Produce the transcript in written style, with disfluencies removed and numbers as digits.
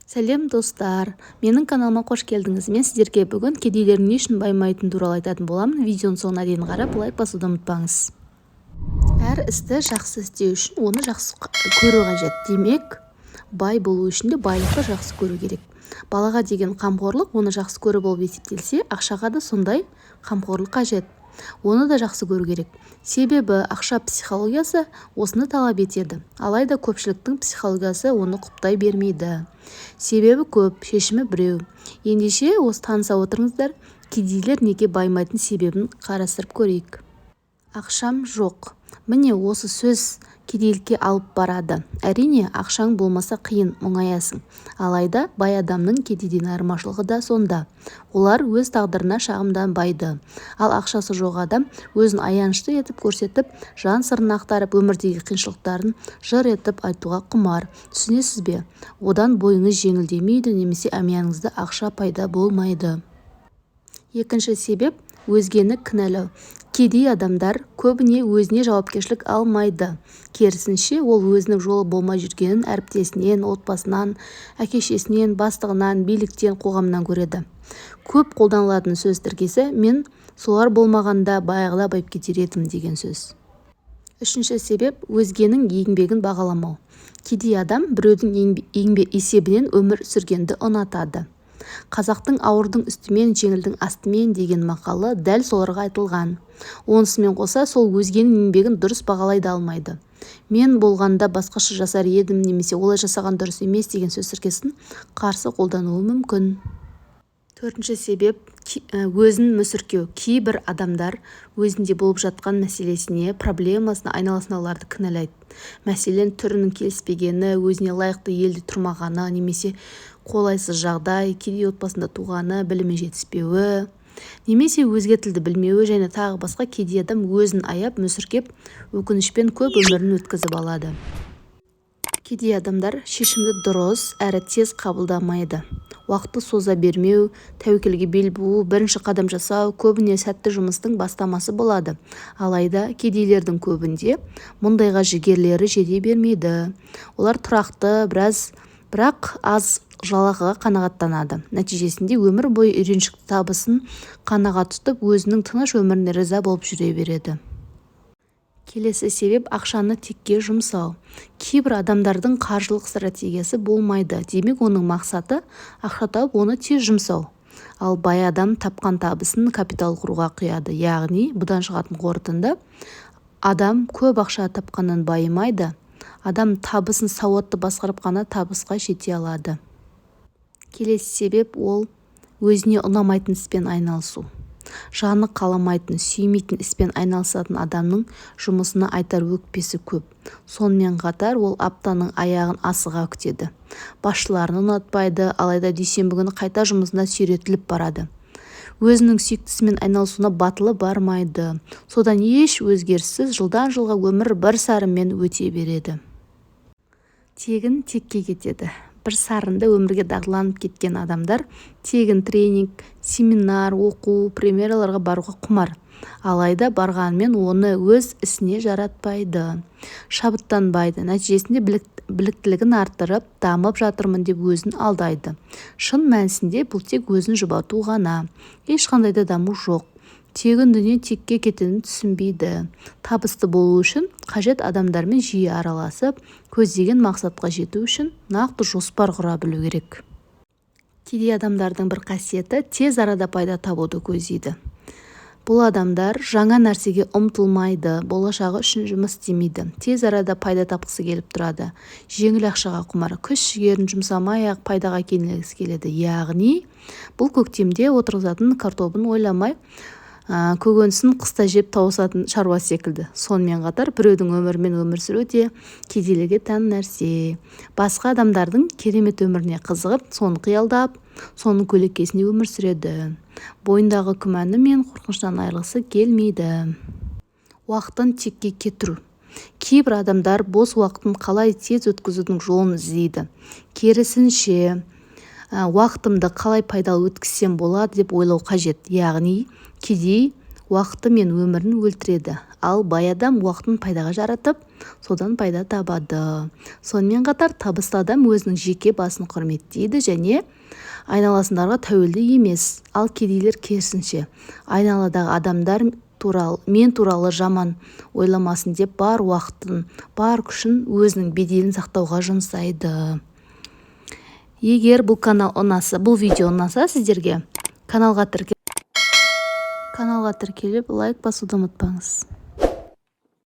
Сәлем достар, менің каналыма қош келдіңіз. Мен сіздерге бүгін кедейлердің не үшін баймайтын туралы айтатын боламын. Видеоның соңына дейін қарап лайк басуды ұмытпаңыз. Әр істі жақсы істеу үшін оны жақсы көру қажет. Демек, бай болу үшін де байлықты жақсы көру керек. Балаға деген қамқорлық оны жақсы көру болып есептелсе, ақшаға да сондай қамқорлық қажет. Оны да жақсы көру керек. Себебі ақша психологиясы осыны талап етеді. Алайда көпшіліктің психологиясы оны құптай бермейді. Себебі көп, шешімі біреу. Ендеше осы таныса отырыңыздар, кедейлер неге баймайтын себебін қарастырып көрейік. Ақшам жоқ. Міне осы сөз кедейлікке алып барады. Әрине, ақшаң болмаса қиын, мұңаясың. Алайда бай адамның кедейден айырмашылығы да сонда. Олар өз тағдырына шағымданбайды. Ал ақшасы жоқ адам өзін аянышты етіп көрсетіп, жан сырын ақтарып, өмірдегі қиыншылықтарын жыр етіп айтуға құмар. Түсінесіз бе? Одан бойыңыз жеңілдемейді, немесе әмияныңызда ақша пайда болмайды. Екінші себеп өзгені кінәлау. Кедей адамдар көбіне өзіне жауапкершілік алмайды. Керісінше, ол өзінің жолы болмай жүргенін әріптесінен, отбасынан, әке-шешесінен, бастығынан, биліктен, қоғамнан көреді. Көп қолданылатын сөз тіркесі мен солар болмағанда баяғыда байып кетер едім деген сөз. Үшінші себеп өзгенің еңбегін бағаламау. Кедей адам біреудің есебінен өмір сүргенді ұнатады. Қазақтың ауырдың үстімен, жеңілдің астымен деген мақалы дәл соларға айтылған. Онысымен қоса сол өзгенің еңбегін дұрыс бағалай да алмайды. Мен болғанда басқаша жасар едім, немесе олай жасаған дұрыс емес деген сөз тіркесін қарсы қолдануы мүмкін. Төртінші себеп өзін мүсіркеу. Кейбір адамдар өзінде болып жатқан мәселесіне, проблемасына айналасындағыларды кінәлайды. Мәселен, түрінің келіспегені, өзіне лайықты елде тұрмағаны, немесе қолайсыз жағдай, кедей отбасында туғаны, білімі жетіспеуі, немесе өзге тілді білмеуі және тағы басқа. Кедей адам өзін аяп, мүсіркеп, өкінішпен көп өмірін өткізіп алады. Кедей адамдар шешімді дұрыс әрі тез қабылдамайды. Уақытты соза бермеу, тәуекелге бел буу, бірінші қадам жасау көбіне сәтті жұмыстың бастамасы болады. Алайда кедейлердің көбінде мұндайға жігерлері жете бермейді. Олар тұрақты, бірақ аз жалақыға қанағаттанады. Нәтижесінде өмір бойы үйреншікті табысын қанағат тұтып, өзінің тыныш өміріне риза болып жүре береді. Келесі себеп ақшаны текке жұмсау. Кейбір адамдардың қаржылық стратегиясы болмайды. Демек, оның мақсаты ақша тауып, оны тез жұмсау. Ал бай адам тапқан табысын капитал құруға құяды. Яғни, бұдан шығатын қорытынды, адам көп ақша тапқаннан байымайды. Адам табысын сауатты басқарып қана табысқа жете алады. Келесі себеп ол өзіне ұнамайтын іспен айналысу. Жаны қаламайтын, сүймейтін іспен айналысатын адамның жұмысына айтар өкпесі көп. Сонымен қатар ол аптаның аяғын асыға күтеді. Басшыларын ұнатпайды, алайда дүйсенбі күні қайта жұмысына сүйретіліп барады. Өзінің сүйіктісімен айналысуына батылы бармайды. Содан еш өзгеріссіз жылдан жылға өмір бір сарынмен өте береді. Тегін текке кетеді. Бір сарында өмірге дағдыланып кеткен адамдар тегін тренинг, семинар, оқу, премьераларға баруға құмар. Алайда барғанымен оны өз ісіне жаратпайды, шабыттанбайды. Нәтижесінде біліктілігін арттырып, дамып жатырмын деп өзін алдайды. Шын мәнісінде бұл тек өзін жұбату ғана. Ешқандай да даму жоқ. Тегін дүние текке кететінін түсінбейді. Табысты болу үшін қажет адамдармен жиі араласып, көздеген мақсатқа жету үшін нақты жоспар құра білу керек. Кедей адамдардың бір қасиеті тез арада пайда табуды көздейді. Бұл адамдар жаңа нәрсеге ұмтылмайды, болашағы үшін жұмыс істемейді. Тез арада пайда тапқысы келіп тұрады. Жеңіл ақшаға құмар, күш-жігерін жұмсамай-ақ пайдаға кенелгісі келеді. Яғни, бұл көктемде отырғызатын картобын ойламай, көкөнісін қыста жеп тауысатын шаруа секілді. Сонымен қатар біреудің өмірімен өмір сүру де кедейлерге тән нәрсе. Басқа адамдардың керемет өміріне қызығып, соны қиялдап, соның көлеңкесінде өмір сүреді. Бойындағы күмәні мен қорқыныштан айырылғысы келмейді. Уақытын текке кетіру. Кейбір адамдар бос уақытын қалай тез өткізудің жолын іздейді. Керісінше, уақытымды қалай пайдалы өткізсем болады деп ойлау қажет. Яғни, кедей уақыты мен өмірін өлтіреді, ал бай адам уақытын пайдаға жаратып, содан пайда табады. Сонымен қатар табысты адам өзінің жеке басын құрметтейді және айналасындарға тәуелді емес. Ал кедейлер керісінше, айналадағы адамдар мен туралы жаман ойламасын деп бар уақытын, бар күшін өзінің беделін сақтауға жұмсайды. Егер бұл видео ұнаса, сіздерге каналға тіркеліп лайк басуды ұмытпаңыз.